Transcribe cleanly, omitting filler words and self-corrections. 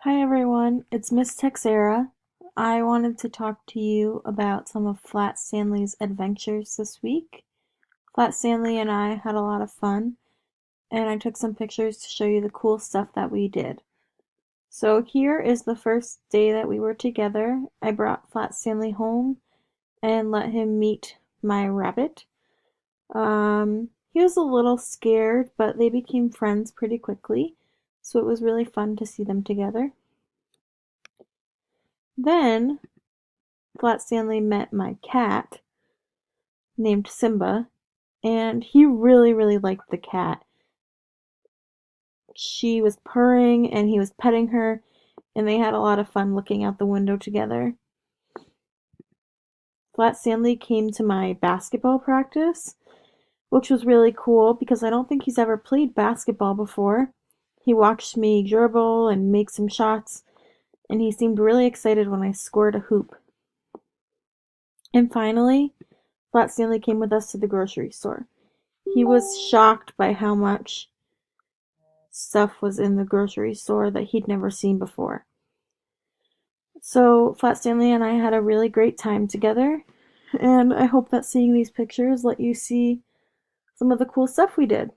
Hi everyone, it's Miss Texera. I wanted to talk to you about some of Flat Stanley's adventures this week. Flat Stanley and I had a lot of fun, and I took some pictures to show you the cool stuff that we did. So here is the first day that we were together. I brought Flat Stanley home and let him meet my rabbit. He was a little scared, but they became friends pretty quickly, so it was really fun to see them together. Then Flat Stanley met my cat named Simba, and he really liked the cat. She was purring and he was petting her, and they had a lot of fun looking out the window together. Flat Stanley came to my basketball practice, which was really cool because I don't think he's ever played basketball before. He watched me dribble and make some shots, and he seemed really excited when I scored a hoop. And finally, Flat Stanley came with us to the grocery store. He was shocked by how much stuff was in the grocery store that he'd never seen before. So Flat Stanley and I had a really great time together, and I hope that seeing these pictures let you see some of the cool stuff we did.